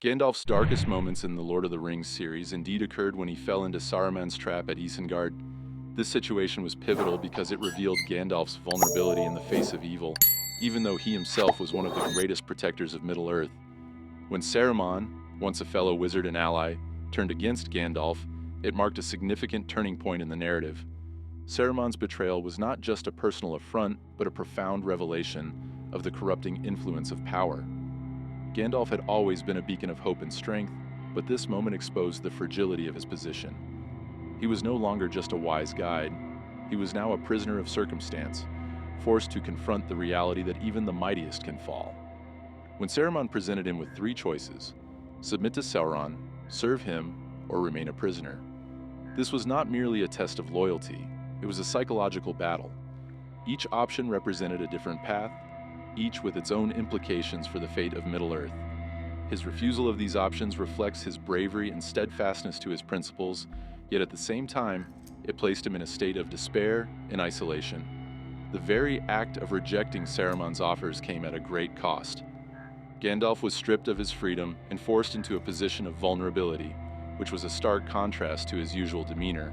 Gandalf's darkest moments in the Lord of the Rings series indeed occurred when he fell into Saruman's trap at Isengard. This situation was pivotal because it revealed Gandalf's vulnerability in the face of evil, even though he himself was one of the greatest protectors of Middle-earth. When Saruman, once a fellow wizard and ally, turned against Gandalf, it marked a significant turning point in the narrative. Saruman's betrayal was not just a personal affront, but a profound revelation of the corrupting influence of power. Gandalf had always been a beacon of hope and strength, but this moment exposed the fragility of his position. He was no longer just a wise guide. He was now a prisoner of circumstance, forced to confront the reality that even the mightiest can fall. When Saruman presented him with three choices: submit to Sauron, serve him, or remain a prisoner, this was not merely a test of loyalty, it was a psychological battle. Each option represented a different path, each with its own implications for the fate of Middle-earth. His refusal of these options reflects his bravery and steadfastness to his principles, yet at the same time, it placed him in a state of despair and isolation. The very act of rejecting Saruman's offers came at a great cost. Gandalf was stripped of his freedom and forced into a position of vulnerability, which was a stark contrast to his usual demeanor.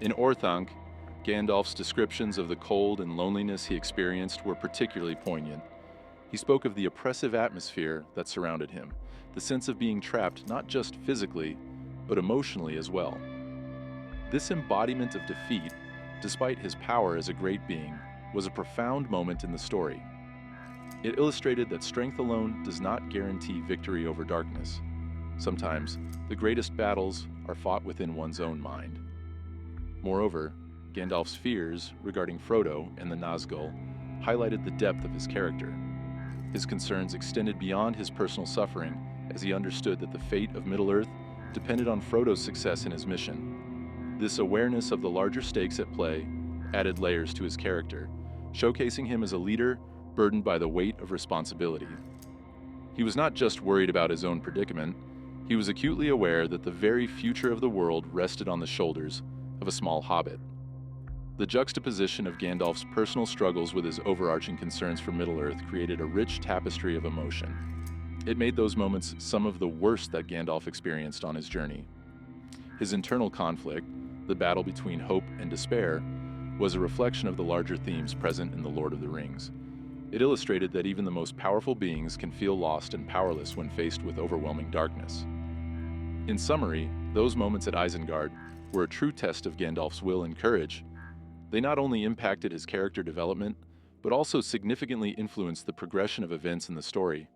In Orthanc, Gandalf's descriptions of the cold and loneliness he experienced were particularly poignant. He spoke of the oppressive atmosphere that surrounded him, the sense of being trapped not just physically, but emotionally as well. This embodiment of defeat, despite his power as a great being, was a profound moment in the story. It illustrated that strength alone does not guarantee victory over darkness. Sometimes, the greatest battles are fought within one's own mind. Moreover, Gandalf's fears regarding Frodo and the Nazgul highlighted the depth of his character. His concerns extended beyond his personal suffering as he understood that the fate of Middle-earth depended on Frodo's success in his mission. This awareness of the larger stakes at play added layers to his character, showcasing him as a leader burdened by the weight of responsibility. He was not just worried about his own predicament, he was acutely aware that the very future of the world rested on the shoulders of a small hobbit. The juxtaposition of Gandalf's personal struggles with his overarching concerns for Middle-earth created a rich tapestry of emotion. It made those moments some of the worst that Gandalf experienced on his journey. His internal conflict, the battle between hope and despair, was a reflection of the larger themes present in The Lord of the Rings. It illustrated that even the most powerful beings can feel lost and powerless when faced with overwhelming darkness. In summary, those moments at Isengard were a true test of Gandalf's will and courage. They not only impacted his character development, but also significantly influenced the progression of events in the story.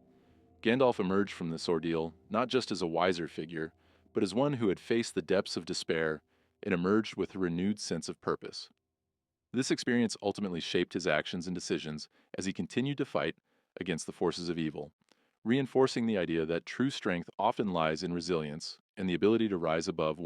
Gandalf emerged from this ordeal not just as a wiser figure, but as one who had faced the depths of despair and emerged with a renewed sense of purpose. This experience ultimately shaped his actions and decisions as he continued to fight against the forces of evil, reinforcing the idea that true strength often lies in resilience and the ability to rise above